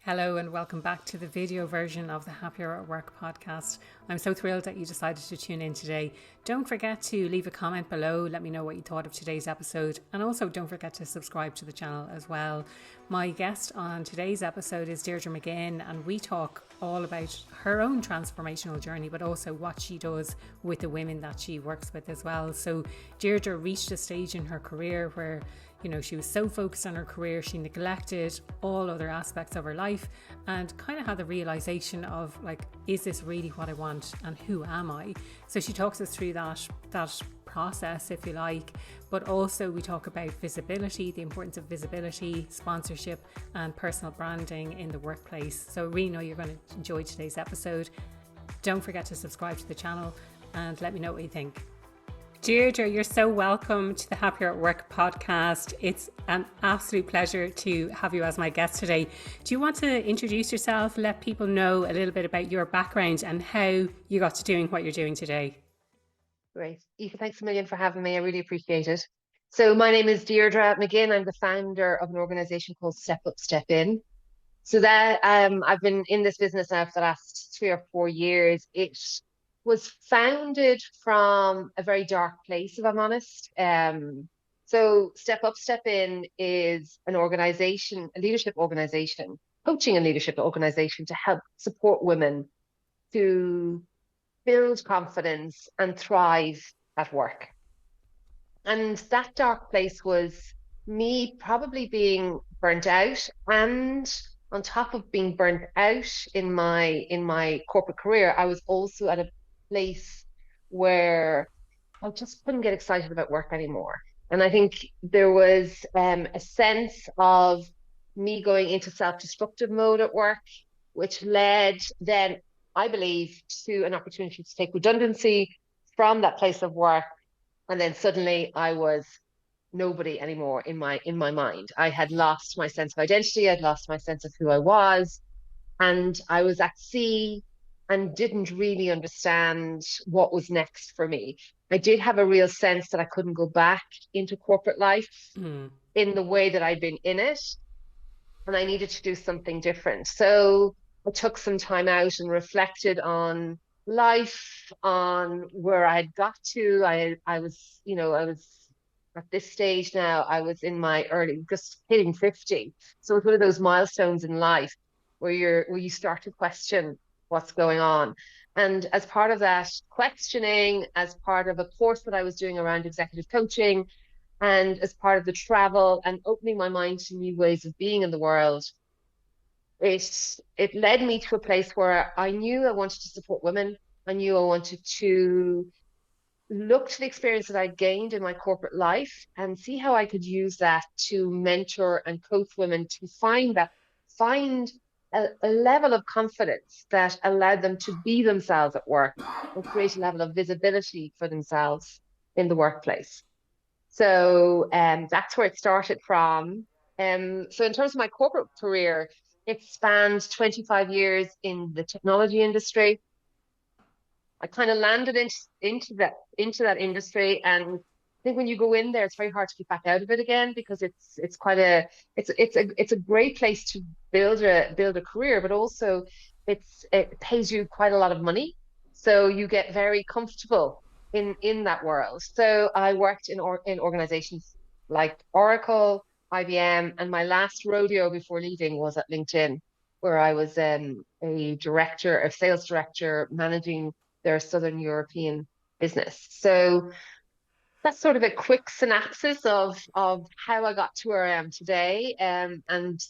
Hello and welcome back to the video version of the Happier at Work podcast. I'm so thrilled that you decided to tune in today. Don't forget to leave a comment below. Let me know what you thought of today's episode. And also don't forget to subscribe to the channel as well. My guest on today's episode is Deirdre McGinn, and we talk all about her own transformational journey, but also what she does with the women that she works with as well. So Deirdre reached a stage in her career where she was so focused on her career, she neglected all other aspects of her life and kind of had the realization of is this really what I want and who am I? So she talks us through that process, if you like, but also we talk about visibility, the importance of visibility, sponsorship and personal branding in the workplace. So I really know you're going to enjoy today's episode. Don't forget to subscribe to the channel and let me know what you think. Deirdre, you're so welcome to the Happier at Work podcast. It's an absolute pleasure to have you as my guest today. Do you want to introduce yourself, let people know a little bit about your background and how you got to doing what you're doing today? Great. Aoife, thanks a million for having me. I really appreciate it. So my name is Deirdre McGinn. I'm the founder of an organization called Step Up, Step In. So that I've been in this business now for the last 3 or 4 years. It was founded from a very dark place, if I'm honest. So Step Up, Step In is an organization, a leadership organization, coaching and leadership organization to help support women to build confidence and thrive at work. And that dark place was me probably being burnt out, and on top of being burnt out in my corporate career, I was also at a place where I just couldn't get excited about work anymore. And I think there was a sense of me going into self-destructive mode at work, which led then, I believe, to an opportunity to take redundancy from that place of work. And then suddenly I was nobody anymore in my mind. I had lost my sense of identity. I'd lost my sense of who I was. And I was at sea and didn't really understand what was next for me. I did have a real sense that I couldn't go back into corporate life in the way that I'd been in it. And I needed to do something different. So I took some time out and reflected on life, on where I had got to. I was at this stage now, I was in my early, just hitting 50. So it's one of those milestones in life where you start to question what's going on. And as part of that questioning, as part of a course that I was doing around executive coaching, and as part of the travel and opening my mind to new ways of being in the world, it led me to a place where I knew I wanted to support women. I knew I wanted to look to the experience that I gained in my corporate life and see how I could use that to mentor and coach women to find a level of confidence that allowed them to be themselves at work and create a level of visibility for themselves in the workplace. So that's where it started from. So in terms of my corporate career, it spanned 25 years in the technology industry. I kind of landed into that industry, and I think when you go in there, it's very hard to get back out of it again, because it's a great place to build a career, but also it pays you quite a lot of money, so you get very comfortable in that world. So I worked in organizations like Oracle, IBM, and my last rodeo before leaving was at LinkedIn, where I was a sales director, managing their Southern European business. So that's sort of a quick synopsis of how I got to where I am today, and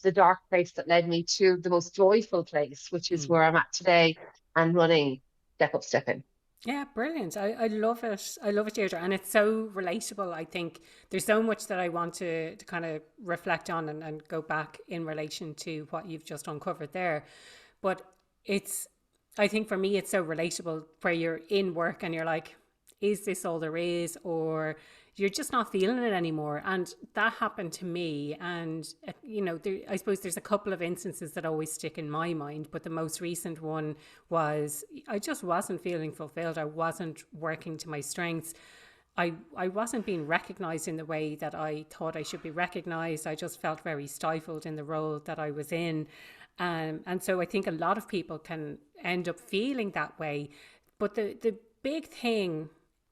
the dark place that led me to the most joyful place, which is where I'm at today and running Step Up, Step In. Yeah, brilliant. I love it. I love it, Deirdre. And it's so relatable. I think there's so much that I want to kind of reflect on and go back in relation to what you've just uncovered there. But I think for me, it's so relatable where you're in work and you're like, is this all there is? Or you're just not feeling it anymore. And that happened to me. And, I suppose there's a couple of instances that always stick in my mind. But the most recent one was I just wasn't feeling fulfilled. I wasn't working to my strengths. I wasn't being recognized in the way that I thought I should be recognized. I just felt very stifled in the role that I was in. And so I think a lot of people can end up feeling that way. But the big thing,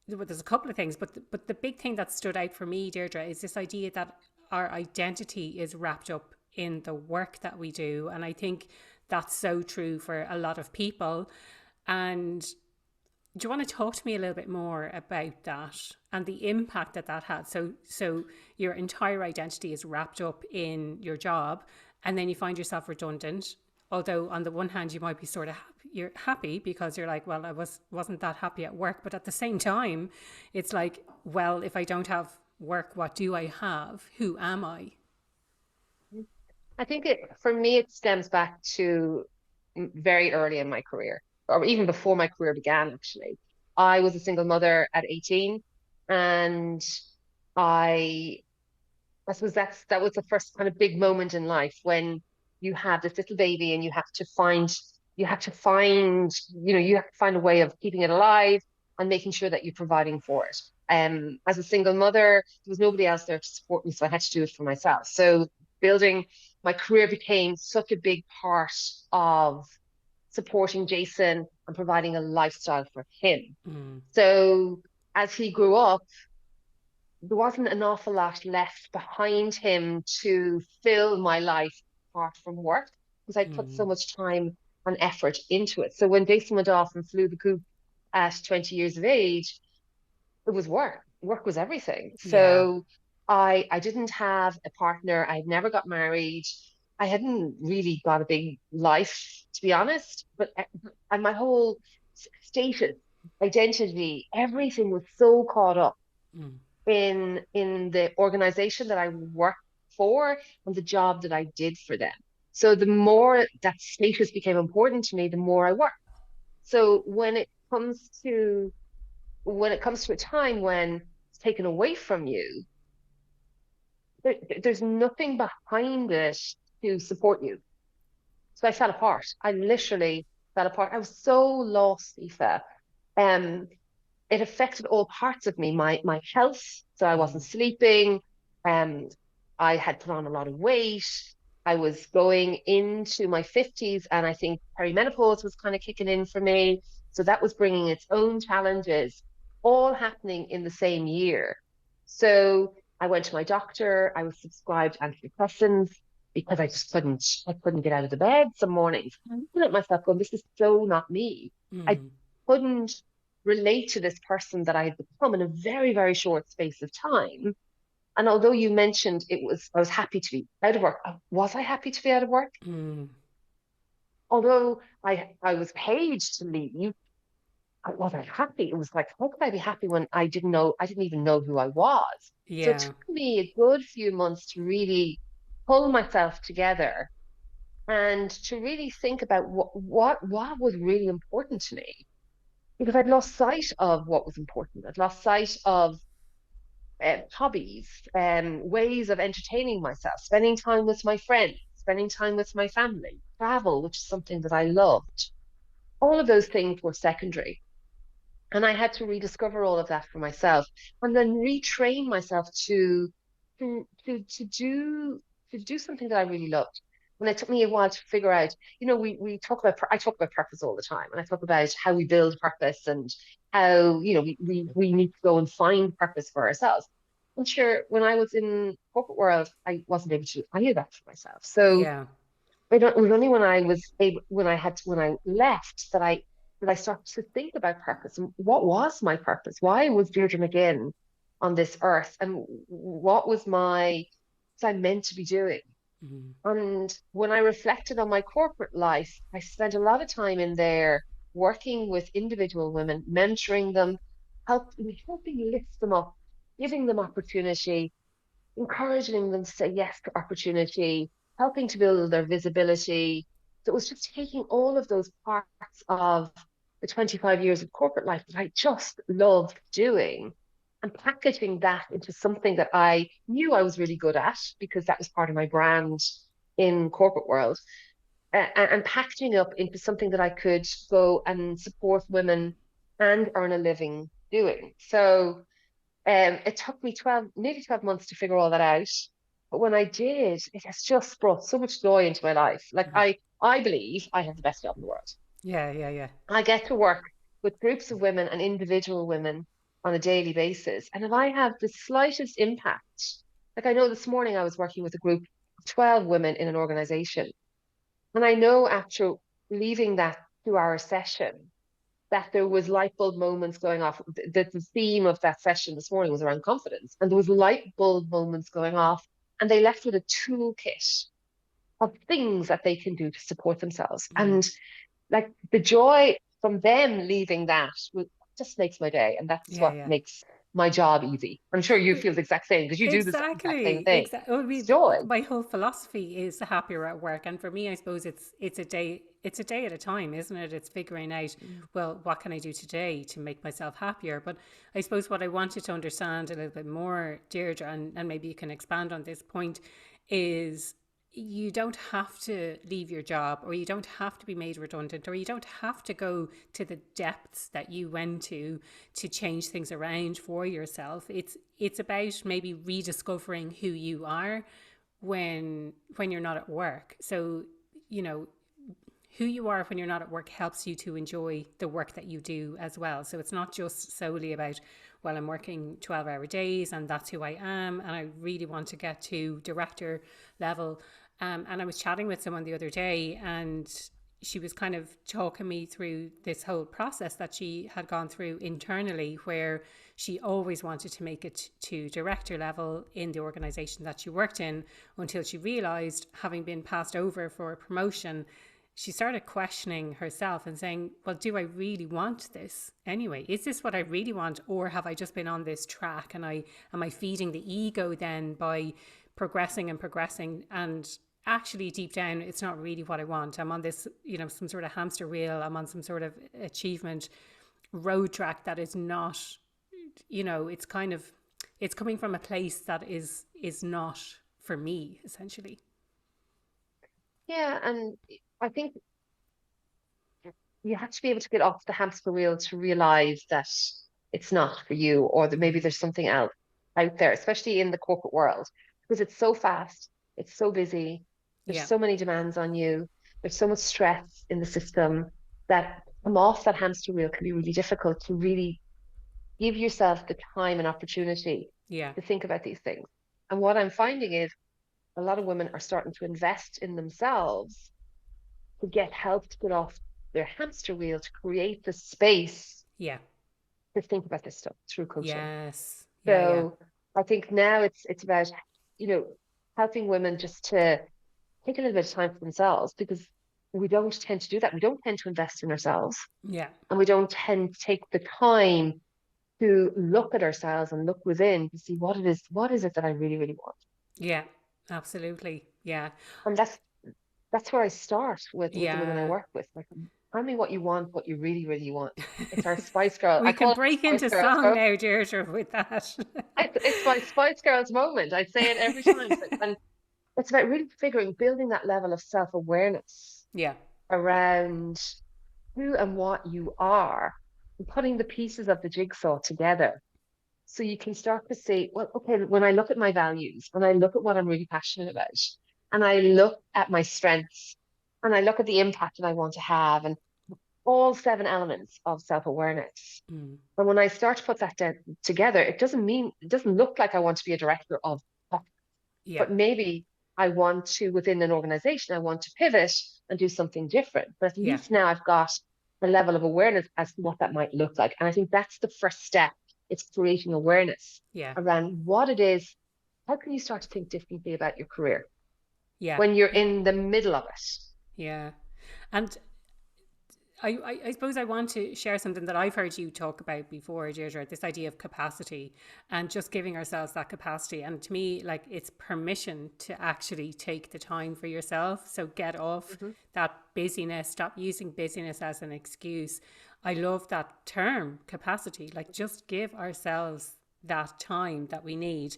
well, there's a couple of things, but the big thing that stood out for me, Deirdre, is this idea that our identity is wrapped up in the work that we do. And I think that's so true for a lot of people. And do you want to talk to me a little bit more about that and the impact that that had? So your entire identity is wrapped up in your job, and then you find yourself redundant. Although on the one hand, you might be sort of happy, you're happy because you're like, well, I wasn't that happy at work, but at the same time, it's like, well, if I don't have work, what do I have? Who am I? I think for me, it stems back to very early in my career, or even before my career began, actually. I was a single mother at 18, and I I suppose that was the first kind of big moment in life when you have this little baby and you have to find a way of keeping it alive and making sure that you're providing for it. As a single mother, there was nobody else there to support me, so I had to do it for myself. So building my career became such a big part of supporting Jason and providing a lifestyle for him. Mm, So as he grew up, there wasn't an awful lot left behind him to fill my life apart from work because I put so mm, much time and effort into it. So when Jason went off and flew the coop at 20 years of age, it was work. Work was everything. yeah. So I didn't have a partner. I had never got married. I hadn't really got a big life, to be honest. But and my whole status, identity, everything was so caught up Mm, in the organization that I worked for and the job that I did for them. So the more that status became important to me, the more I worked. So when it comes to a time when it's taken away from you, there's nothing behind it to support you. So I fell apart. I literally fell apart. I was so lost, Aoife. Um, it affected all parts of me, my health. So I wasn't mm, sleeping. Um, I had put on a lot of weight. I was going into my 50s, and I think perimenopause was kind of kicking in for me. So that was bringing its own challenges, all happening in the same year. So I went to my doctor. I was prescribed antidepressants because I couldn't get out of the bed some mornings. I'm looking at myself going, this is so not me. I mm, couldn't relate to this person that I had become in a very, very short space of time. And although you mentioned I was happy to be out of work. Was I happy to be out of work? mm. Although I was paid to leave, I wasn't happy. It was like, how could I be happy when I didn't even know who I was? So it Yeah. took me a good few months to really pull myself together and to really think about what was really important to me because I'd lost sight of what was important. I'd lost sight of hobbies, ways of entertaining myself, spending time with my friends, spending time with my family, travel, which is something that I loved. All of those things were secondary. And I had to rediscover all of that for myself and then retrain myself to do something that I really loved. And it took me a while to figure out, I talk about purpose all the time, and I talk about how we build purpose and how, we need to go and find purpose for ourselves. And sure, when I was in corporate world, I wasn't able to do any of that for myself. So Yeah. it was only when I was able, when I left that I started to think about purpose and what was my purpose? Why was Deirdre McGinn on this earth? And was I meant to be doing? Mm, And when I reflected on my corporate life, I spent a lot of time in there working with individual women, mentoring them, helping lift them up, giving them opportunity, encouraging them to say yes to opportunity, helping to build their visibility. So it was just taking all of those parts of the 25 years of corporate life that I just loved doing and packaging that into something that I knew I was really good at because that was part of my brand in corporate world and packaging up into something that I could go and support women and earn a living doing. So it took me nearly 12 months to figure all that out. But when I did, it has just brought so much joy into my life. Like mm. I believe I have the best job in the world. Yeah, yeah, yeah. I get to work with groups of women and individual women on a daily basis. And if I have the slightest impact, like I know this morning I was working with a group of 12 women in an organization. And I know after leaving that 2 hour session that there was light bulb moments going off. The theme of that session this morning was around confidence. And there was light bulb moments going off. And they left with a toolkit of things that they can do to support themselves. Mm. And like the joy from them leaving that just makes my day. And that's Yeah, what yeah. makes my job easy. I'm sure you feel the exact same because you do the exact same Exactly, thing. exactly. It's joy. My whole philosophy is happier at work, and for me, I suppose it's a day at a time, isn't it? It's figuring out, well, what can I do today to make myself happier? But I suppose what I wanted to understand a little bit more, Deirdre, and maybe you can expand on this point, is you don't have to leave your job, or you don't have to be made redundant, or you don't have to go to the depths that you went to change things around for yourself. It's about maybe rediscovering who you are when you're not at work. So, you know, who you are when you're not at work helps you to enjoy the work that you do as well. So it's not just solely about, well, I'm working 12-hour days and that's who I am, and I really want to get to director level. And I was chatting with someone the other day, and she was kind of talking me through this whole process that she had gone through internally, where she always wanted to make it to director level in the organization that she worked in, until she realized, having been passed over for a promotion, she started questioning herself and saying, well, do I really want this anyway? Is this what I really want? Or have I just been on this track, and am I feeding the ego then by progressing and progressing, and actually deep down it's not really what I want? I'm on this, some sort of hamster wheel. I'm on some sort of achievement road track that is not, it's coming from a place that is not for me, essentially. Yeah. And I think you have to be able to get off the hamster wheel to realize that it's not for you, or that maybe there's something else out there, especially in the corporate world, because it's so fast, it's so busy, there's Yeah. so many demands on you, there's so much stress in the system that come off that hamster wheel can be really difficult to really give yourself the time and opportunity Yeah. to think about these things. And what I'm finding is a lot of women are starting to invest in themselves to get help to get off their hamster wheel, to create the space Yeah. to think about this stuff through coaching. Yes. Yeah. Yeah. So I think now it's about, you know, helping women just to take a little bit of time for themselves, because we don't tend to do that. We don't tend to invest in ourselves, Yeah. and we don't tend to take the time to look at ourselves and look within to see what is it that I really, really want. Yeah. Absolutely. Yeah. And that's where I start with the women I Yeah. work with. Like, tell me what you want, what you really, really want. It's our Spice Girl. I We call can it break Spice into Girls. song now, Deirdre, with that. It's my Spice Girls moment. I say it every time. And it's about really building that level of self-awareness Yeah. around who and what you are, and putting the pieces of the jigsaw together. So you can start to say, well, okay, when I look at my values, when I look at what I'm really passionate about, and I look at my strengths, and I look at the impact that I want to have, and all 7 elements of self-awareness. Mm. And when I start to put that together, it doesn't look like I want to be a director of, Yeah. but maybe I want to, within an organization, I want to pivot and do something different. But at Yeah. least now I've got a level of awareness as to what that might look like. And I think that's the first step. It's creating awareness Yeah. around what it is. How can you start to think differently about your career Yeah. when you're Yeah. in the middle of it? Yeah. And I suppose I want to share something that I've heard you talk about before, Deirdre, this idea of capacity, and just giving ourselves that capacity. And to me, like, it's permission to actually take the time for yourself. So get off Mm-hmm. that busyness, stop using busyness as an excuse. I love that term, capacity. Like, just give ourselves that time that we need.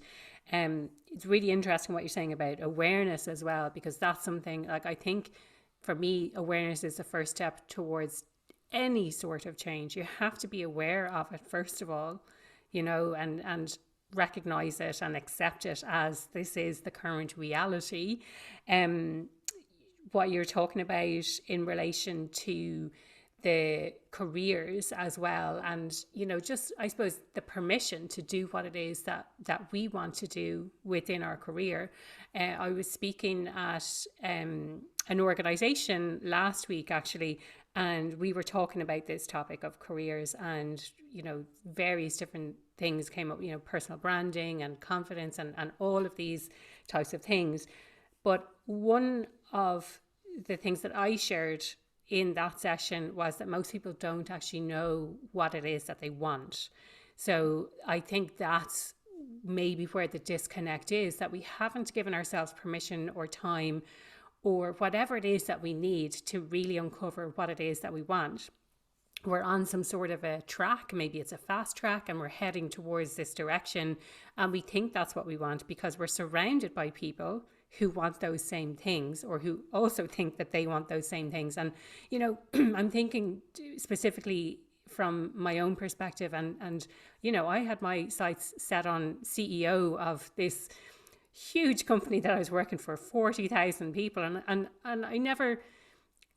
It's really interesting what you're saying about awareness as well, because that's something, like, I think for me, awareness is the first step towards any sort of change. You have to be aware of it, first of all, and recognize it and accept it as this is the current reality. what you're talking about in relation to the careers as well, and just, I suppose, the permission to do what it is that we want to do within our career. I was speaking at an organization last week actually, and we were talking about this topic of careers, and various different things came up, personal branding and confidence and all of these types of things. But one of the things that I shared in that session was that most people don't actually know what it is that they want. So I think that's maybe where the disconnect is, that we haven't given ourselves permission or time or whatever it is that we need to really uncover what it is that we want. We're on some sort of a track, maybe it's a fast track, and we're heading towards this direction, and we think that's what we want because we're surrounded by people who want those same things, or who also think that they want those same things. And I'm thinking specifically from my own perspective, and I had my sights set on CEO of this huge company that I was working for, 40,000 people, and I never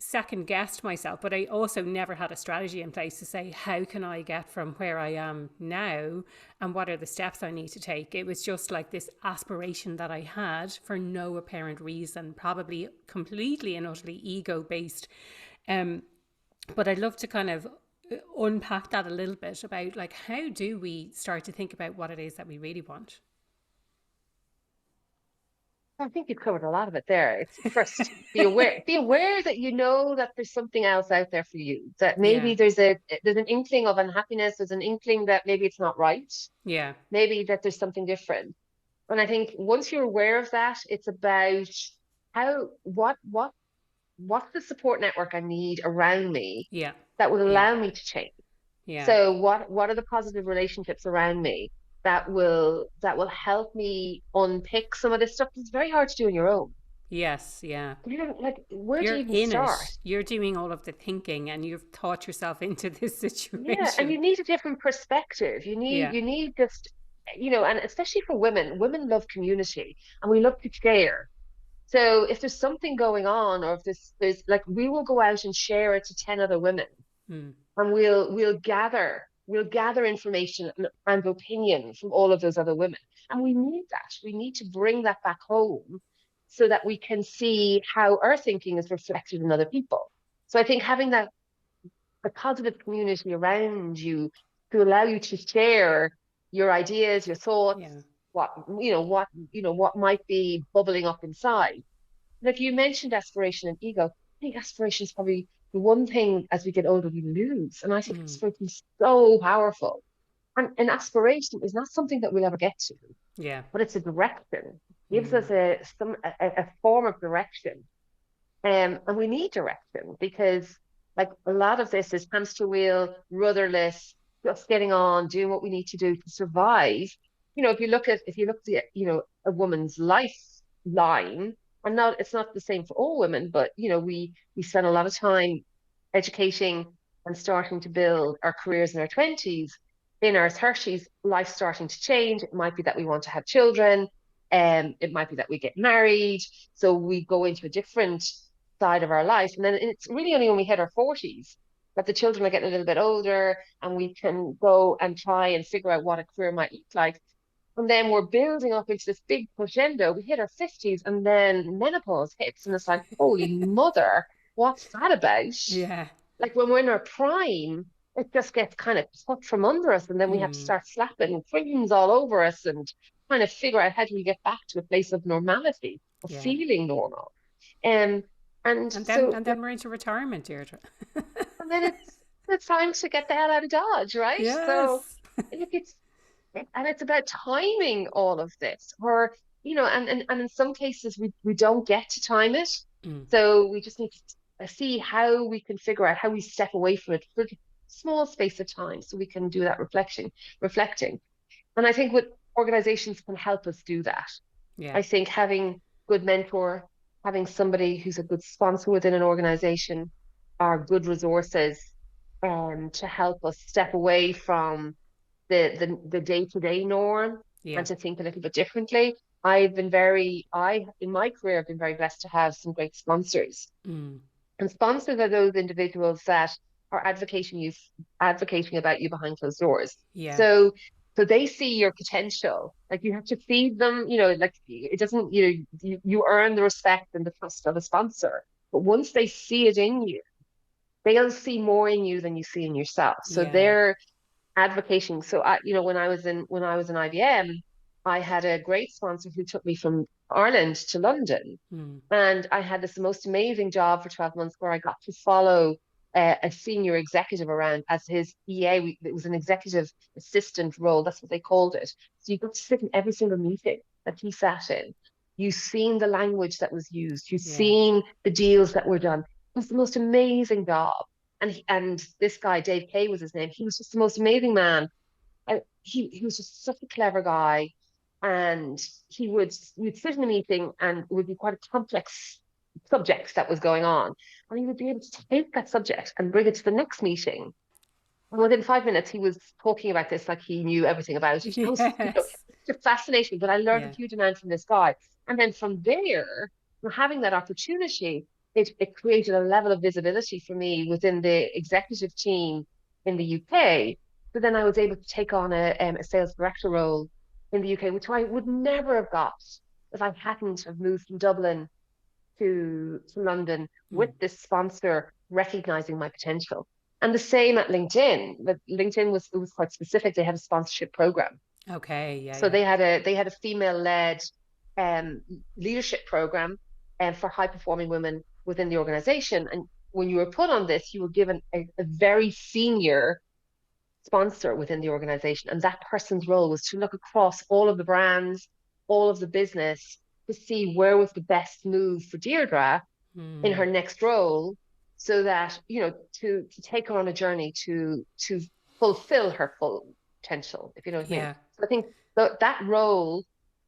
second guessed myself, but I also never had a strategy in place to say, how can I get from where I am now and what are the steps I need to take? It was just like this aspiration that I had for no apparent reason, probably completely and utterly ego based. But I'd love to kind of unpack that a little bit about, like, how do we start to think about what it is that we really want? I think you've covered a lot of it there. It's first, be aware, that that there's something else out there for you, that Yeah. maybe there's an inkling of unhappiness, there's an inkling that maybe it's not right, Yeah. maybe that there's something different. And I think once you're aware of that, it's about what's the support network I need around me Yeah. that will Yeah. allow me to change. Yeah. So what are the positive relationships around me that will help me unpick some of this stuff that's very hard to do on your own. Yes. Yeah. Like, where do You're you even in start? it. You're doing all of the thinking, and you've taught yourself into this Yeah, and situation. you need a different perspective. Yeah. You need just, and especially for women, women love community and we love to share. So if there's something going on, or if there's like, we will go out and share it to 10 other women, Mm. and we'll gather information and opinion from all of those other women. And we need that. We need to bring that back home so that we can see how our thinking is reflected in other people. So I think having that a positive community around you to allow you to share your ideas, your thoughts, Yeah. what might be bubbling up inside. Like you mentioned, aspiration and ego. I think aspiration is probably the one thing as we get older we lose. And I think Mm. aspiration is so powerful. And aspiration is not something that we'll ever get to, Yeah. but it's a direction. It gives us Mm. a form of direction. And we need direction because, like, a lot of this is hamster wheel, rudderless, just getting on, doing what we need to do to survive. If you look at a woman's lifeline, and not it's not the same for all women, but we spend a lot of time educating and starting to build our careers in our 20s. In our 30s, life's starting to change. It might be that we want to have children, and it might be that we get married. So we go into a different side of our life. And then it's really only when we hit our 40s that the children are getting a little bit older and we can go and try and figure out what a career might look like. And then we're building up into this big crescendo. We hit our 50s and then menopause hits, and it's like, holy mother, what's that about? Yeah. Like, when we're in our prime, it just gets kind of cut from under us, and then we have to Mm. start slapping creams all over us and trying to figure out how do we get back to a place of normality, of Yeah. feeling normal. Um, and And then so, and like, then we're into retirement, Deirdre. and then it's time to get the hell out of Dodge, right? So, Yes. look, it's about timing all of this, or and in some cases we don't get to time it, Mm. so we just need to see how we can figure out how we step away from it for a small space of time, so we can do that reflecting. And I think what organizations can help us do that. Yeah. I think having good mentor, having somebody who's a good sponsor within an organization, are good resources to help us step away from the day-to-day norm Yeah. and to think a little bit differently. in my career, I've been very blessed to have some great sponsors. Mm. And sponsors are those individuals that are advocating about you behind closed doors. Yeah. So they see your potential. Like you have to feed them, like it doesn't, you earn the respect and the trust of a sponsor. But once they see it in you, they'll see more in you than you see in yourself. So Yeah. they're advocating. So when I was in IBM, I had a great sponsor who took me from Ireland to London, Mm. and I had this most amazing job for 12 months where I got to follow a senior executive around as his EA. It was an executive assistant role. That's what they called it. So you got to sit in every single meeting that he sat in. You've seen the language that was used. You've Yeah. seen the deals that were done. It was the most amazing job. And this guy, Dave Kay was his name. He was just the most amazing man. He was just such a clever guy, and we'd sit in a meeting, and it would be quite a complex subject that was going on, and he would be able to take that subject and bring it to the next meeting. And within 5 minutes, he was talking about this like he knew everything about it. I was, Yes. just fascinating. But I learned a Yeah. huge amount from this guy, and then from there, having that opportunity, it created a level of visibility for me within the executive team in the UK. So then I was able to take on a sales director role in the UK, which I would never have got if I hadn't have moved from Dublin to London with Mm. this sponsor recognizing my potential. And the same at LinkedIn. But LinkedIn was quite specific. They had a sponsorship program. Okay. Yeah. So Yeah. they had a female-led um, leadership program for high-performing women within the organization. And when you were put on this, you were given a very senior sponsor within the organization. And that person's role was to look across all of the brands, all of the business to see where was the best move for Deirdre in Mm. her next role so that, to take her on a journey to fulfill her full potential, if you know what I mean. Yeah. So I think that role,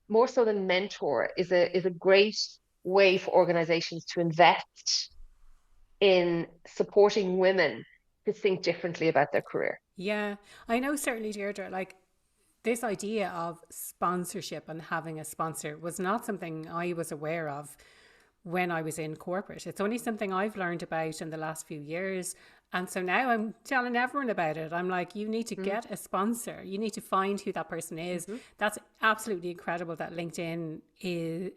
more so than mentor, is a great way for organizations to invest in supporting women to think differently about their career. Yeah. I know certainly, Deirdre, like this idea of sponsorship and having a sponsor was not something I was aware of when I was in corporate. It's only something I've learned about in the last few years. And so now I'm telling everyone about it. I'm like, you need to Mm-hmm. get a sponsor. You need to find who that person is. Mm-hmm. That's absolutely incredible that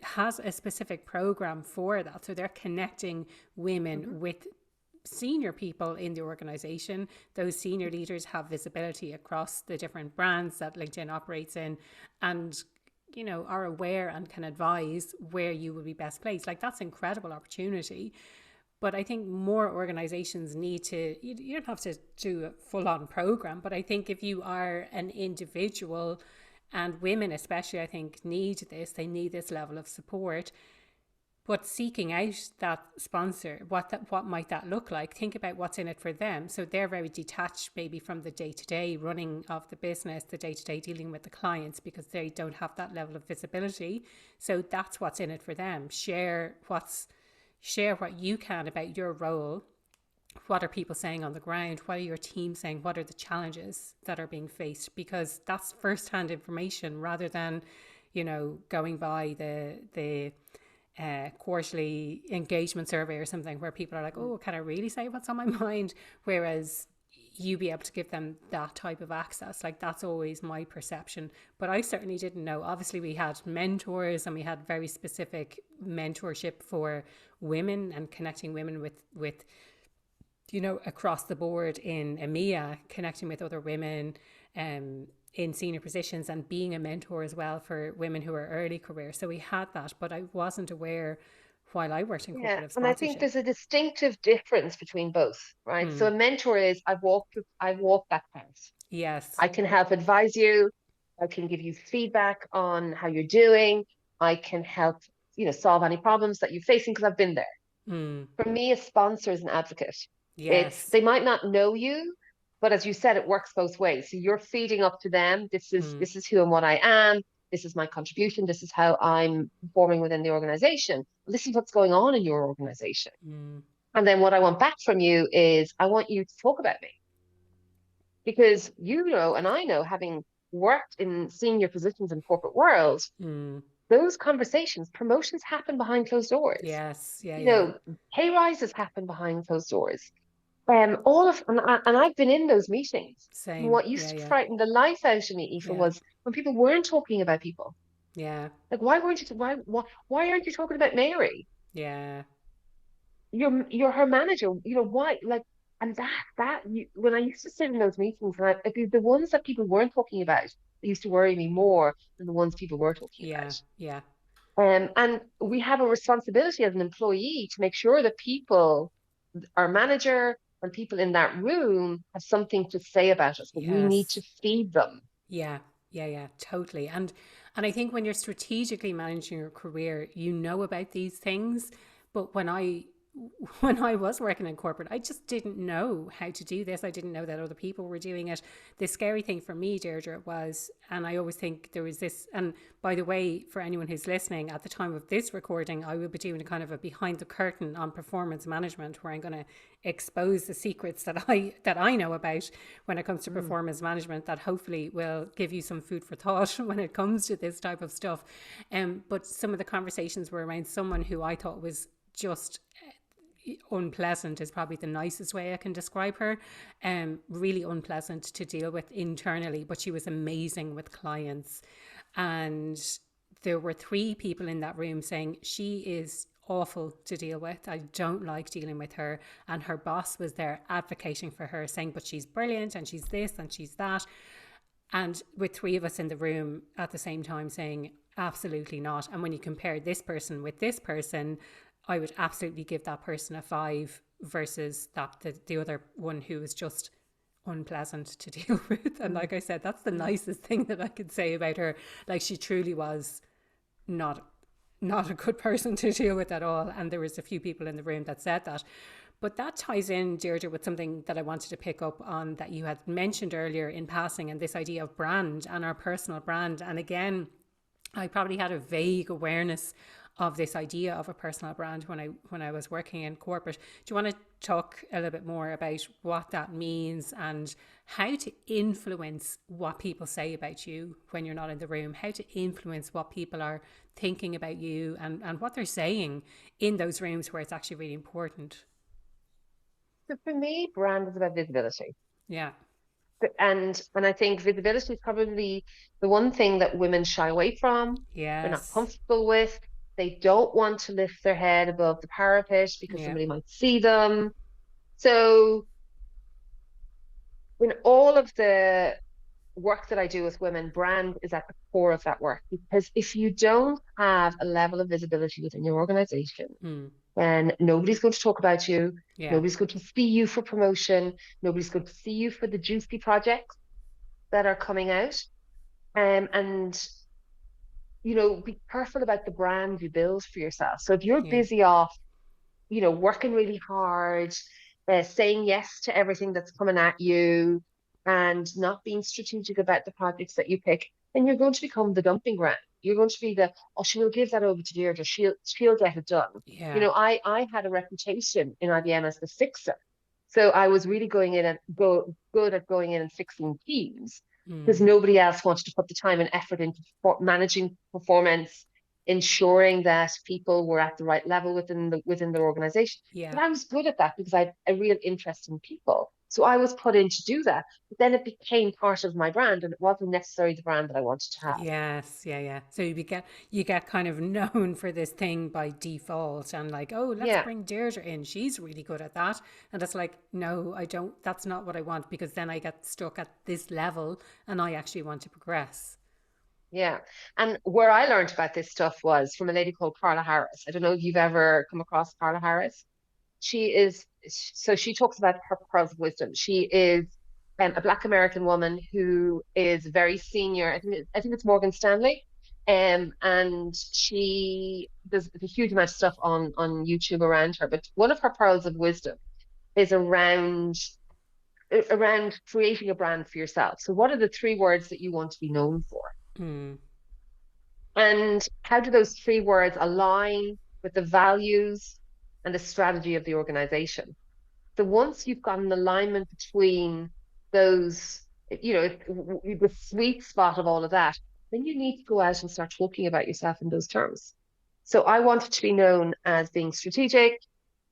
has a specific program for that. So they're connecting Mm-hmm. women with senior people in the organization. Those senior leaders have visibility across the different brands that LinkedIn operates in, and are aware and can advise where you would be best placed. Like that's incredible opportunity. But I think more organizations need to, you don't have to do a full on program, but I think if you are an individual, and women especially, I think they need this level of support. But seeking out that sponsor, what might that look like? Think about what's in it for them. So they're very detached maybe from the day-to-day running of the business, the day-to-day dealing with the clients, because they don't have that level of visibility. So that's what's in it for them. Share what you can about your role. What are people saying on the ground? What are your team saying? What are the challenges that are being faced? Because that's first-hand information rather than, going by the quarterly engagement survey or something where people are like, oh, can I really say what's on my mind? Whereas you be able to give them that type of access. Like that's always my perception. But I certainly didn't know. Obviously, we had mentors and we had very specific mentorship for women and connecting women with across the board in EMEA, connecting with other women in senior positions and being a mentor as well for women who are early career. So we had that, but I wasn't aware while I worked in Yeah, corporate of and I think sponsorship. there's a distinctive difference between both, right? So Hmm. a mentor is I've walked that path. Yes. I can help advise you. I can give you feedback on how you're doing. I can help, solve any problems that you're facing because I've been there. Hmm. For me, a sponsor is an advocate. Yes. They might not know you, but as you said, it works both ways. So you're feeding up to them. This is Hmm. this is who and what I am. This is my contribution. This is how I'm performing within the organization. This is what's going on in your organization. Hmm. And then what I want back from you is I want you to talk about me because and I know, having worked in senior positions in corporate world, Hmm. those conversations, promotions happen behind closed doors. Yes. Yeah. You Yeah. know, pay rises happen behind closed doors. All of and I've been in those meetings. And Same. what used Yeah. to Yeah. frighten the life out of me, Aoife, Yeah. was when people weren't talking about people. Yeah. Like, why aren't you talking about Mary? Yeah. You're her manager. You know why? Like, and when I used to sit in those meetings, and the ones that people weren't talking about, they used to worry me more than the ones people were talking Yeah. about. Yeah. And we have a responsibility as an employee to make sure that people, our manager and people in that room have something to say about us, but we need to Yes. feed them. Yeah, yeah, yeah, totally. And I think when you're strategically managing your career, you know about these things. But when I was working in corporate, I just didn't know how to do this. I didn't know that other people were doing it. The scary thing for me, Deirdre, was, and I always think there was this, and by the way, for anyone who's listening, at the time of this recording, I will be doing a kind of a behind the curtain on performance management where I'm going to expose the secrets that I know about when it comes to Mm. performance management that hopefully will give you some food for thought when it comes to this type of stuff. But some of the conversations were around someone who I thought was just unpleasant is probably the nicest way I can describe her. Really unpleasant to deal with internally, but she was amazing with clients. And there were three people in that room saying she is awful to deal with. I don't like dealing with her. And her boss was there advocating for her, saying, but she's brilliant and she's this and she's that. And with three of us in the room at the same time saying, absolutely not. And when you compare this person with this person, I would absolutely give that person a 5 versus the other one who was just unpleasant to deal with. And Mm. like I said, that's the Mm. nicest thing that I could say about her. Like, she truly was not not a good person to deal with at all. And there was a few people in the room that said that. But that ties in, Deirdre, with something that I wanted to pick up on that you had mentioned earlier in passing, and this idea of brand and our personal brand. And again, I probably had a vague awareness of this idea of a personal brand when I was working in corporate. Do you want to talk a little bit more about what that means and how to influence what people say about you when you're not in the room, how to influence what people are thinking about you and what they're saying in those rooms where it's actually really important? So for me, brand is about visibility. Yeah. And I think visibility is probably the one thing that women shy away from. They're not Yes. comfortable with. They don't want to lift their head above the parapet because Yeah. somebody might see them. So in all of the work that I do with women, brand is at the core of that work. Because if you don't have a level of visibility within your organization, Mm. then nobody's going to talk about you. Yeah. Nobody's going to see you for promotion. Nobody's going to see you for the juicy projects that are coming out. And be careful about the brand you build for yourself. So if you're Yeah. busy off, working really hard, saying yes to everything that's coming at you, and not being strategic about the projects that you pick, then you're going to become the dumping ground. You're going to be oh, she will give that over to Deirdre. She'll get it done. Yeah. I had a reputation in IBM as the fixer. So I was really going in and good at going in and fixing teams because Mm. nobody else wanted to put the time and effort into managing performance, ensuring that people were at the right level within the organization. Yeah. But I was good at that because I had a real interest in people. So I was put in to do that. But then it became part of my brand and it wasn't necessarily the brand that I wanted to have. Yes, yeah, yeah. So you get kind of known for this thing by default and like, oh, let's Yeah. bring Deirdre in. She's really good at that. And it's like, no, I don't, that's not what I want because then I get stuck at this level and I actually want to progress. Yeah. And where I learned about this stuff was from a lady called Carla Harris. I don't know if you've ever come across Carla Harris. She talks about her pearls of wisdom. She is a Black American woman who is very senior. I think it's Morgan Stanley. And she does a huge amount of stuff on YouTube around her. But one of her pearls of wisdom is around creating a brand for yourself. So what are the three words that you want to be known for? Mm, And how do those three words align with the values and the strategy of the organization? So once you've got an alignment between those, the sweet spot of all of that, then you need to go out and start talking about yourself in those terms. So I wanted to be known as being strategic.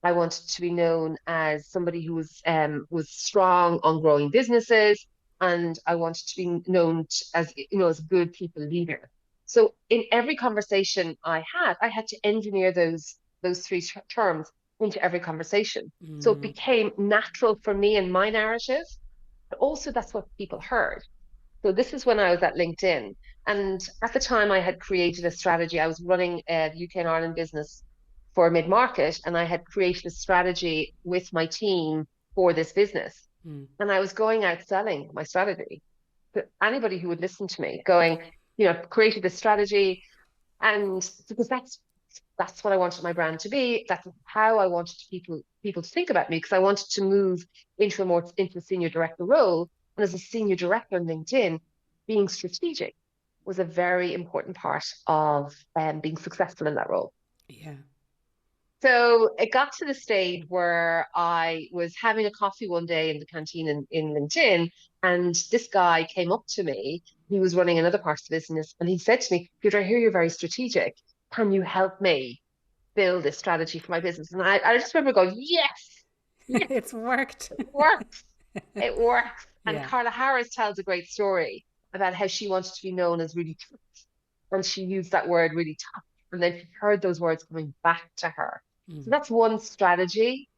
I wanted to be known as somebody who was strong on growing businesses, and I wanted to be known as as a good people leader. So in every conversation I had to engineer those three terms into every conversation. So it became natural for me and my narrative, but also that's what people heard. So this is when I was at LinkedIn. And at the time I had created a strategy. I was running a UK and Ireland business for mid-market, and I had created a strategy with my team for this business. And I was going out selling my strategy to anybody who would listen to me, going, created this strategy. And because that's what I wanted my brand to be. That's how I wanted people to think about me, because I wanted to move into a senior director role. And as a senior director on LinkedIn, being strategic was a very important part of being successful in that role. Yeah. So it got to the stage where I was having a coffee one day in the canteen in LinkedIn, and this guy came up to me. He was running another part of the business, and he said to me, "Deirdre, I hear you're very strategic. Can you help me build this strategy for my business?" And I just remember going, yes, yes, It's worked. it works. It works. And Yeah. Carla Harris tells a great story about how she wanted to be known as really tough. And she used that word really tough. And then she heard those words coming back to her. So that's one strategy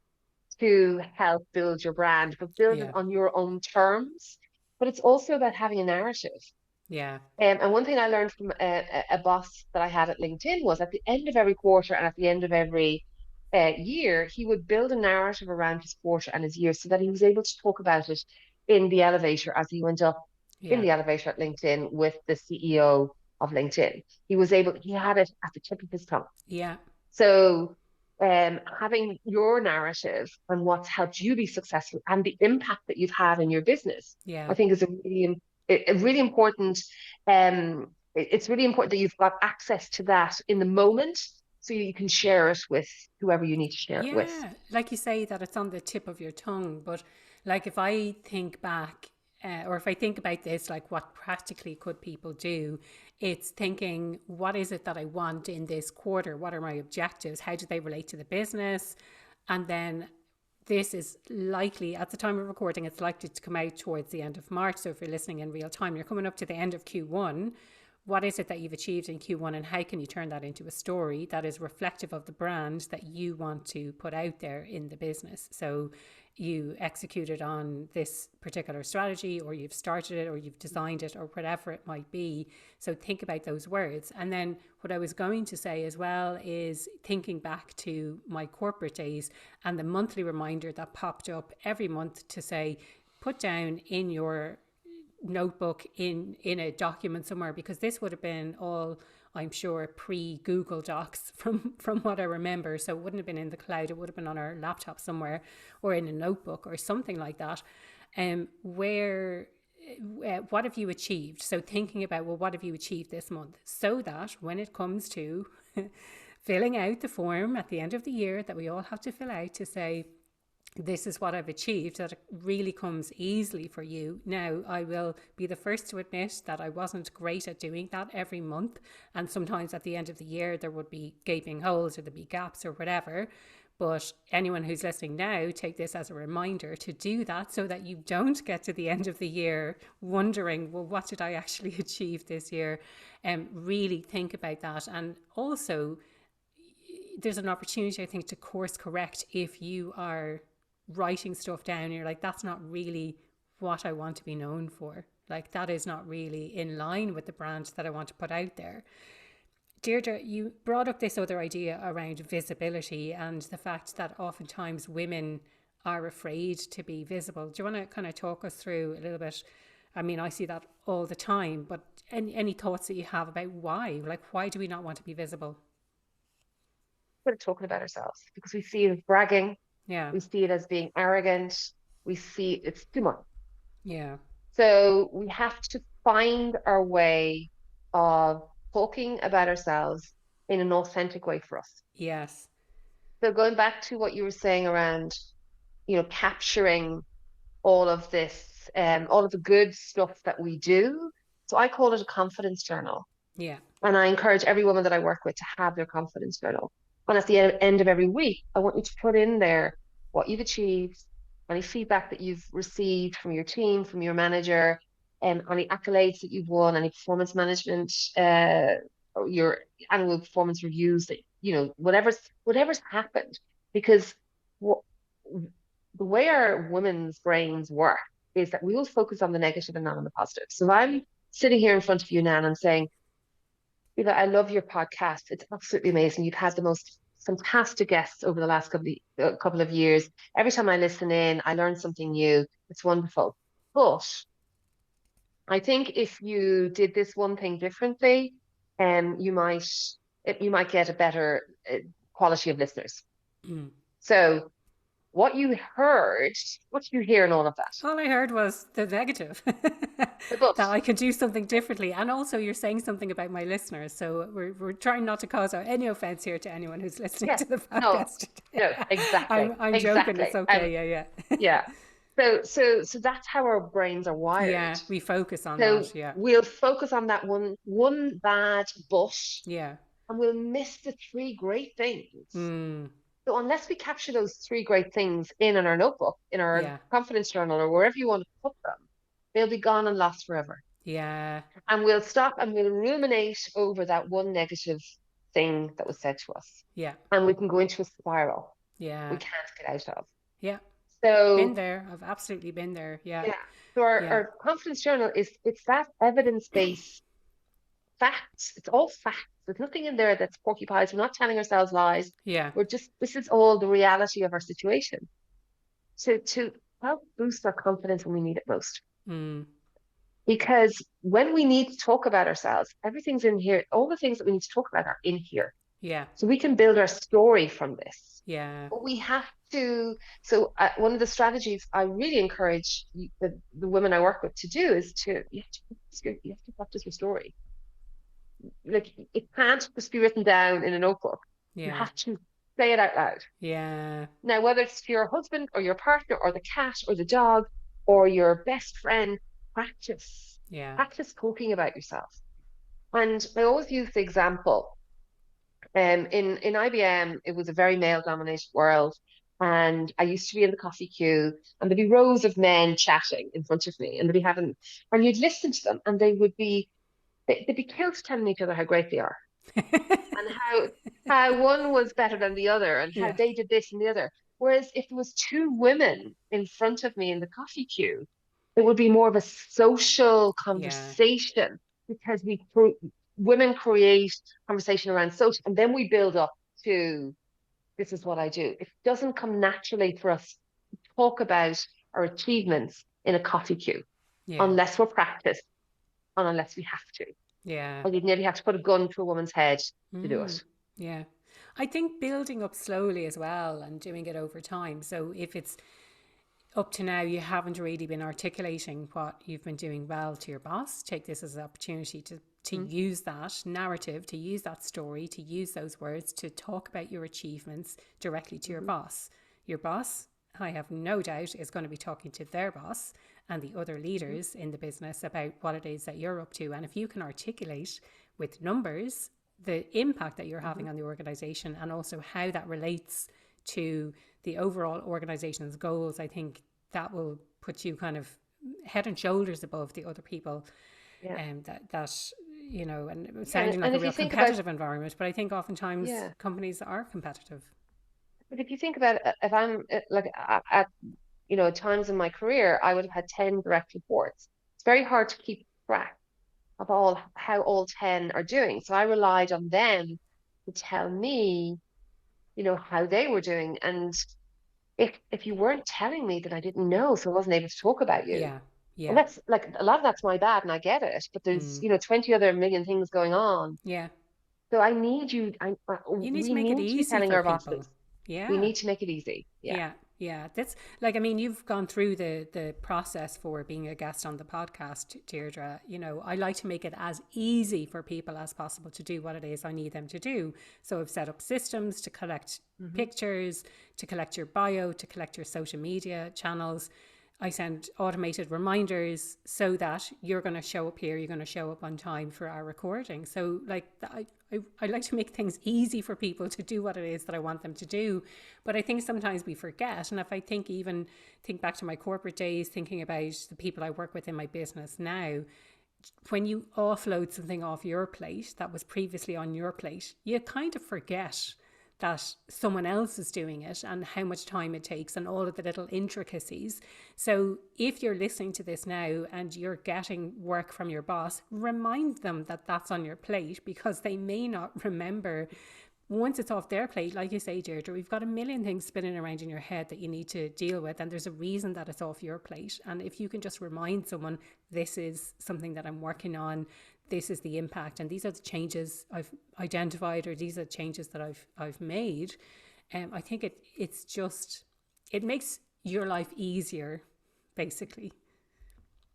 to help build your brand, but build it Yeah. on your own terms. But it's also about having a narrative. Yeah. And one thing I learned from a boss that I had at LinkedIn was at the end of every quarter and at the end of every year, he would build a narrative around his quarter and his year so that he was able to talk about it in the elevator as he went up in Yeah. the elevator at LinkedIn with the CEO of LinkedIn. He had it at the tip of his tongue. Yeah. So having your narrative and what's helped you be successful and the impact that you've had in your business, Yeah. I think is a really important. It's really important that you've got access to that in the moment, so you can share it with whoever you need to share it with. Yeah, like you say that it's on the tip of your tongue, but like if I think back, or if I think about this, like what practically could people do? It's thinking, what is it that I want in this quarter? What are my objectives? How do they relate to the business? And then this is likely, at the time of recording, it's likely to come out towards the end of March. So if you're listening in real time, you're coming up to the end of Q1. What is it that you've achieved in Q1, and how can you turn that into a story that is reflective of the brand that you want to put out there in the business? So you executed on this particular strategy, or you've started it, or you've designed it, or whatever it might be. So think about those words. And then what I was going to say as well is thinking back to my corporate days and the monthly reminder that popped up every month to say, put down in your notebook in a document somewhere, because this would have been all, I'm sure, pre-Google Docs from what I remember. So it wouldn't have been in the cloud. It would have been on our laptop somewhere, or in a notebook or something like that. Where what have you achieved? So thinking about, well, what have you achieved this month, so that when it comes to filling out the form at the end of the year that we all have to fill out to say, this is what I've achieved, that it really comes easily for you. Now, I will be the first to admit that I wasn't great at doing that every month. And sometimes at the end of the year, there would be gaping holes or there'd be gaps or whatever. But anyone who's listening now, take this as a reminder to do that, so that you don't get to the end of the year wondering, well, what did I actually achieve this year? Really think about that. And also, there's an opportunity, I think, to course correct if you are writing stuff down, you're like, that's not really what I want to be known for. Like, that is not really in line with the brand that I want to put out there. Deirdre, you brought up this other idea around visibility and the fact that oftentimes women are afraid to be visible. Do you want to kind of talk us through a little bit? I mean, I see that all the time, but any thoughts that you have about why? Like, why do we not want to be visible? We're talking about ourselves because we see it as bragging. Yeah. We see it as being arrogant. We see it's too much. Yeah. So we have to find our way of talking about ourselves in an authentic way for us. Yes. So going back to what you were saying around, capturing all of this, all of the good stuff that we do, So I call it a confidence journal. Yeah. And I encourage every woman that I work with to have their confidence journal. And at the end of every week, I want you to put in there what you've achieved, any feedback that you've received from your team, from your manager, any accolades that you've won, any performance management, or your annual performance reviews that, whatever's happened. Because what, the way our women's brains work is that we will focus on the negative and not on the positive. So if I'm sitting here in front of you now and I'm saying, I love your podcast. It's absolutely amazing. You've had the most fantastic guests over the last couple of years. Every time I listen in, I learn something new. It's wonderful. But I think if you did this one thing differently, you might get a better quality of listeners. Mm. So what did you hear in all of that? All I heard was the negative, But that I could do something differently. And also you're saying something about my listeners. So we're trying not to cause any offense here to anyone who's listening to the podcast. No, exactly. I'm joking. It's okay. Yeah. Yeah. So that's how our brains are wired. Yeah, we focus on So that. Yeah. we'll focus on that one bad but, Yeah. and we'll miss the three great things. Mm. So unless we capture those three great things in our notebook, in our confidence journal, or wherever you want to put them, they'll be gone and lost forever. Yeah. And we'll stop and we'll ruminate over that one negative thing that was said to us. Yeah. And we can go into a spiral. Yeah. We can't get out of. Yeah. So been there. I've absolutely been there. Yeah. Yeah. So our confidence journal it's that evidence-based facts. It's all facts. There's nothing in there that's porcupines. We're not telling ourselves lies. Yeah. This is all the reality of our situation. To help boost our confidence when we need it most. Mm. Because when we need to talk about ourselves, everything's in here. All the things that we need to talk about are in here. Yeah. So we can build our story from this. Yeah. But we have to. So one of the strategies I really encourage the women I work with to do is you have to practice your story. Like it can't just be written down in a notebook. Yeah. You have to say it out loud. Yeah. Now, whether it's to your husband or your partner or the cat or the dog or your best friend, practice. Yeah. Practice talking about yourself. And I always use the example. In IBM, it was a very male-dominated world. And I used to be in the coffee queue, and there'd be rows of men chatting in front of me, and and you'd listen to them, and they'd be killed telling each other how great they are, and how one was better than the other, and how they did this and the other. Whereas if there was two women in front of me in the coffee queue, it would be more of a social conversation because women create conversation around social, and then we build up to this is what I do. It doesn't come naturally for us to talk about our achievements in a coffee queue unless we're practiced and unless we have to. Yeah. Or you'd nearly have to put a gun to a woman's head to do it. Yeah. I think building up slowly as well and doing it over time. So if it's up to now, you haven't really been articulating what you've been doing well to your boss, take this as an opportunity to use that narrative, to use that story, to use those words, to talk about your achievements directly to your boss. Your boss, I have no doubt, is going to be talking to their boss and the other leaders in the business about what it is that you're up to. And if you can articulate with numbers the impact that you're having on the organization and also how that relates to the overall organization's goals, I think that will put you kind of head and shoulders above the other people. That and sounding like a real competitive environment, but I think oftentimes companies are competitive. But if you think about it, if I'm like at times in my career, I would have had 10 direct reports. It's very hard to keep track of how all 10 are doing. So I relied on them to tell me, how they were doing. And if you weren't telling me, then I didn't know, so I wasn't able to talk about you. Yeah. Well, that's like a lot of that's my bad, and I get it. But there's 20 other million things going on. Yeah. So I need you. You need to make it easy telling for our people. bosses. Yeah. We need to make it easy. Yeah. That's like, I mean, you've gone through the process for being a guest on the podcast, Deirdre. I like to make it as easy for people as possible to do what it is I need them to do. So I've set up systems to collect pictures, to collect your bio, to collect your social media channels. I send automated reminders so that you're going to show up here, you're going to show up on time for our recording. So like I like to make things easy for people to do what it is that I want them to do. But I think sometimes we forget. And if I think back to my corporate days, thinking about the people I work with in my business now, when you offload something off your plate that was previously on your plate, you kind of forget that someone else is doing it and how much time it takes and all of the little intricacies. So if you're listening to this now and you're getting work from your boss, remind them that that's on your plate, because they may not remember. Once it's off their plate, like you say, Deirdre, we've got a million things spinning around in your head that you need to deal with, and there's a reason that it's off your plate. And if you can just remind someone, this is something that I'm working on, this is the impact, and these are the changes I've identified, or these are the changes that I've made, I think it makes your life easier, basically.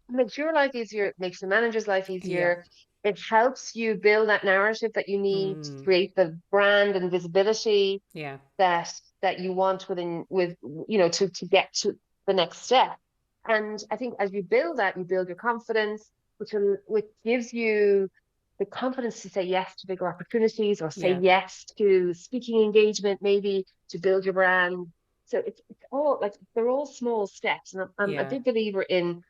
It makes your life easier, it makes the manager's life Yeah. easier. It helps you build that narrative that you need to create the brand and visibility Yeah. that you want to get to the next step. And I think as you build that, you build your confidence, which gives you the confidence to say yes to bigger opportunities, or say Yeah. yes to speaking engagement, maybe to build your brand. So it's all like, they're all small steps. And I'm a Yeah. big believer in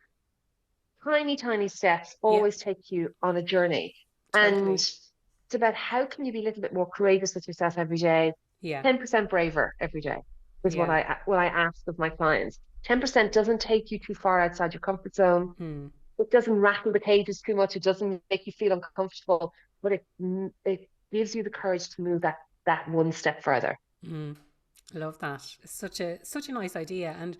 tiny, tiny steps Yeah. always take you on a journey. And Totally. it's about how can you be a little bit more courageous with yourself every day, Yeah. 10% braver every day is Yeah. what I ask of my clients. 10% doesn't take you too far outside your comfort zone. Hmm. It doesn't rattle the cages too much. It doesn't make you feel uncomfortable, but it gives you the courage to move that one step further. Hmm. Love that. It's such a nice idea. And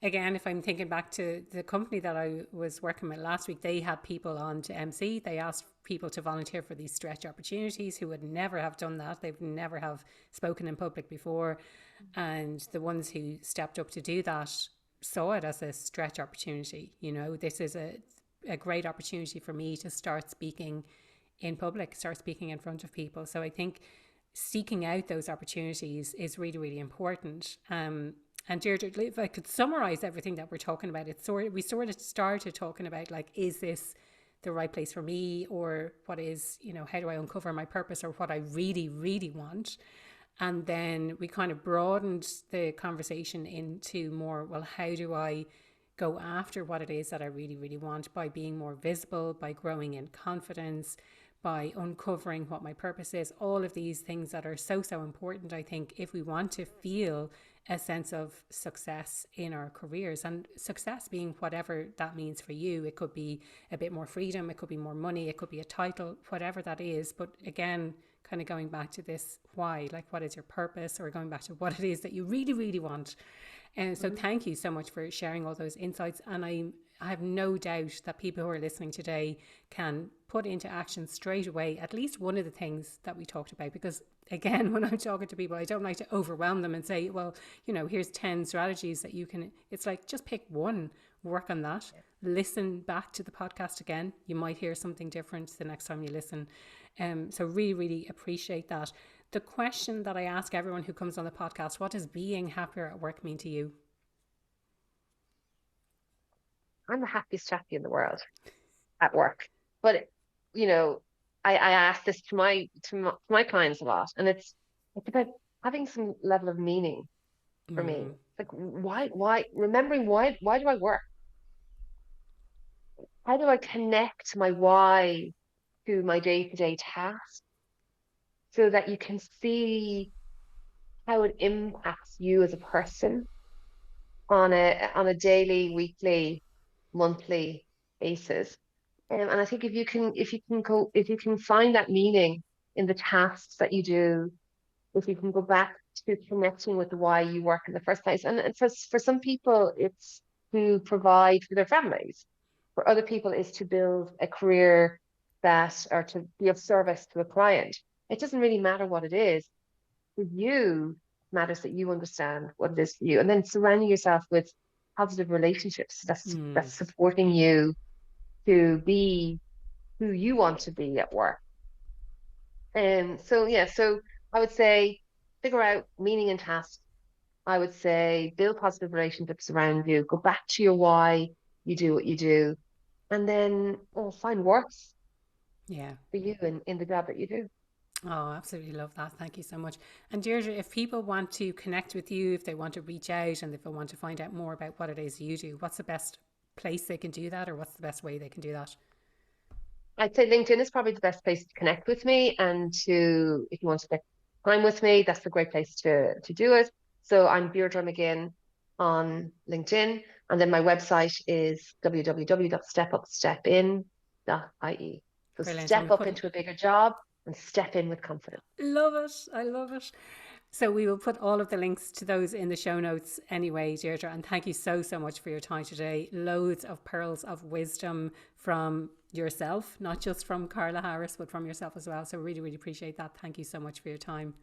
again, if I'm thinking back to the company that I was working with last week, they had people on to MC. They asked people to volunteer for these stretch opportunities who would never have done that. They've never have spoken in public before. And the ones who stepped up to do that saw it as a stretch opportunity. This is a great opportunity for me to start speaking in public, start speaking in front of people. So I think seeking out those opportunities is really, really important. And Deirdre, if I could summarize everything that we're talking about, we sort of started talking about, like, is this the right place for me, or what is, how do I uncover my purpose, or what I really, really want? And then we kind of broadened the conversation into more, well, how do I go after what it is that I really, really want, by being more visible, by growing in confidence, by uncovering what my purpose is, all of these things that are so, so important, I think, if we want to feel a sense of success in our careers. And success being whatever that means for you. It could be a bit more freedom, it could be more money, it could be a title, whatever that is. But again, kind of going back to this why, like, what is your purpose, or going back to what it is that you really, really want. And so thank you so much for sharing all those insights. And I have no doubt that people who are listening today can put into action straight away at least one of the things that we talked about. Because again, when I'm talking to people, I don't like to overwhelm them and say, well, here's 10 strategies that you can. It's like, just pick one, work on that, listen back to the podcast again. You might hear something different the next time you listen. So really, really appreciate that. The question that I ask everyone who comes on the podcast: what does being happier at work mean to you? I'm the happiest chappy in the world at work. But you know, I ask this to my clients a lot, and it's about having some level of meaning for me. Like, why remembering why do I work? How do I connect my why to my day-to-day tasks, so that you can see how it impacts you as a person on a daily, weekly, monthly basis. And I think if you can find that meaning in the tasks that you do, if you can go back to connecting with why you work in the first place. And for some people, it's to provide for their families. For other people, it's to build a career or to be of service to a client. It doesn't really matter what it is. For you, it matters that you understand what it is for you. And then surrounding yourself with positive relationships that's supporting you to be who you want to be at work. And so I would say figure out meaning and task, I would say build positive relationships around you. Go back to your why you do what you do. And then find work Yeah. for you in the job that you do. Oh, absolutely love that. Thank you so much. And Deirdre, if people want to connect with you, if they want to reach out and if they want to find out more about what it is you do, what's the best place they can do that, or what's the best way they can do that? I'd say LinkedIn is probably the best place to connect with me and if you want to spend time with me, that's a great place to do it. So I'm Deirdre McGinn on LinkedIn. And then my website is www.stepupstepin.ie. So Brilliant. And step we up put into a bigger job and step in with confidence. love it. I love it. So we will put all of the links to those in the show notes anyway, Deirdre. And thank you so, so much for your time today. Loads of pearls of wisdom from yourself, not just from Carla Harris, but from yourself as well. So really, really appreciate that. Thank you so much for your time.